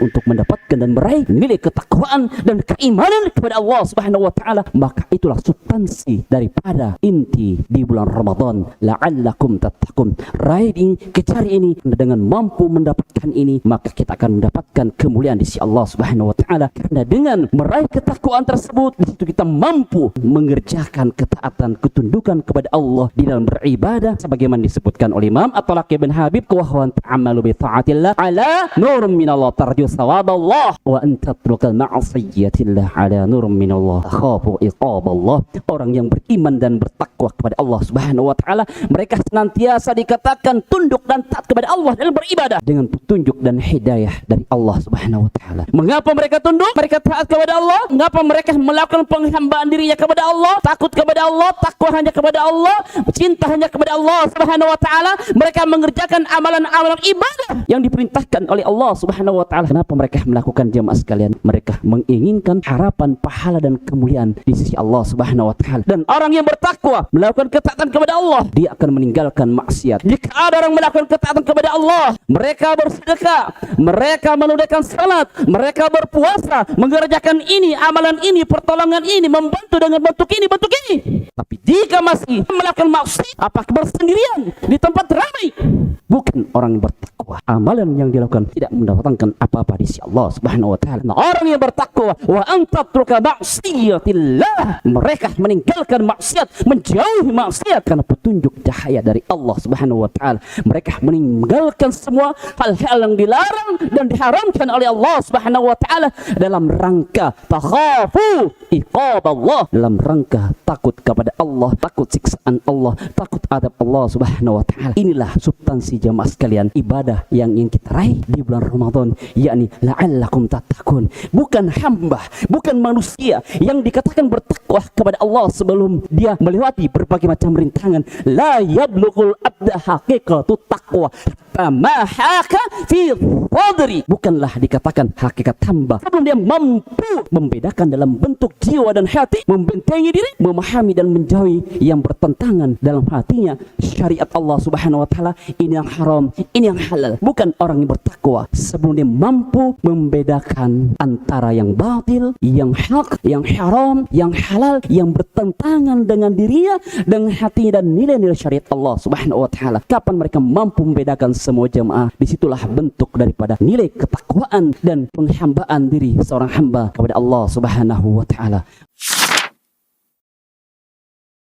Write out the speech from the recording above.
untuk mendapatkan dan meraih nilai ketakwaan dan keimanan kepada Allah Subhanahu wa taala, maka itulah substansi daripada inti di bulan Ramadan. La'allakum tattaqun. Raih ini, kejar ini, dengan mampu mendapatkan ini, maka kita akan mendapatkan kemuliaan di sisi Allah Subhanahu wa taala. Karena dengan meraih ketakwaan tersebut, di situ kita mampu mengerjakan ketaatan, ketundukan kepada Allah di dalam beribadah sebagaimana disebutkan oleh Imam At-Talaq bin Habib, wa huwa ta'amalu bi ta'atillah ala nurun minallah tarju sawaballah wa anta tatrukal ma'asiyatillah ala nurun minallah takhafu iqaballah. Orang yang beriman dan bertakwa kepada Allah Subhanahu wa taala, mereka senantiasa dikatakan tunduk dan taat kepada Allah dalam beribadah dengan petunjuk dan hidayah dari Allah Subhanahu wa taala. Mengapa mereka tunduk? Mereka taat kepada Allah. Mengapa mereka melakukan penghambaan dirinya kepada Allah, takut kepada Allah, takwa hanya kepada Allah, cinta hanya kepada Allah Subhanahu wa taala? Mereka mengerjakan amalan-amalan ibadah yang diperintahkan oleh Allah Subhanahu wa taala. Kenapa mereka melakukan, jemaah sekalian? Mereka menginginkan harapan pahala dan kemuliaan di sisi Allah Subhanahu wa taala. Dan orang yang bertakwa melakukan ketaatan kepada Allah, dia akan meninggalkan maksiat. Jika ada orang melakukan ketaatan kepada Allah, mereka bersedekah, mereka menunaikan salat, mereka berpuasa, mengerjakan ini, amalan ini, pertolongan ini, membantu dengan bentuk ini, bentuk ini. Tapi jika masih melakukan maksiat, apakah bersendirian di tempat ramai, bukan orang yang bertakwa. Amalan yang dilakukan tidak mendatangkan apa-apa di sisi Allah Subhanahu wa taala. Nah, orang yang bertakwa, wa antatruka ma'siyatillah, mereka meninggalkan maksiat, menjauhi maksiat karena petunjuk cahaya dari Allah Subhanahu wa taala. Mereka meninggalkan semua hal-hal yang dilarang dan diharamkan oleh Allah Subhanahu wa taala dalam rangka takhafu iqaballah, dalam rangka takut kepada Allah, takut siksaan Allah, takut adab Allah Subhanahu wa taala. Inilah substansi jamaah sekalian ibadah yang kita raih di bulan Ramadan, yakni la'allakum tattaqun. Bukan hamba, bukan manusia yang dikatakan bertakwa kepada Allah sebelum dia melewati berbagai macam rintangan. La yablughul abda haqiqatut taqwa ma haka fi sadri. Bukanlah dikatakan hakikat hamba sebelum dia mampu membedakan dalam bentuk jiwa dan hati, membentengi diri, memahami dan menjauhi yang bertentangan dalam hatinya syariat Allah Subhanahu wa taala. Ini yang haram, ini yang halal. Bukan orang yang bertakwa sebelum dia mampu membedakan antara yang batil, yang hak, yang haram, yang halal, yang bertentangan dengan dirinya, dengan hatinya dan nilai-nilai syariat Allah Subhanahu wa taala. Kapan mereka mampu membedakan semua jemaah, disitulah bentuk daripada nilai ketakwaan dan penghambaan diri seorang hamba kepada Allah Subhanahu wa taala.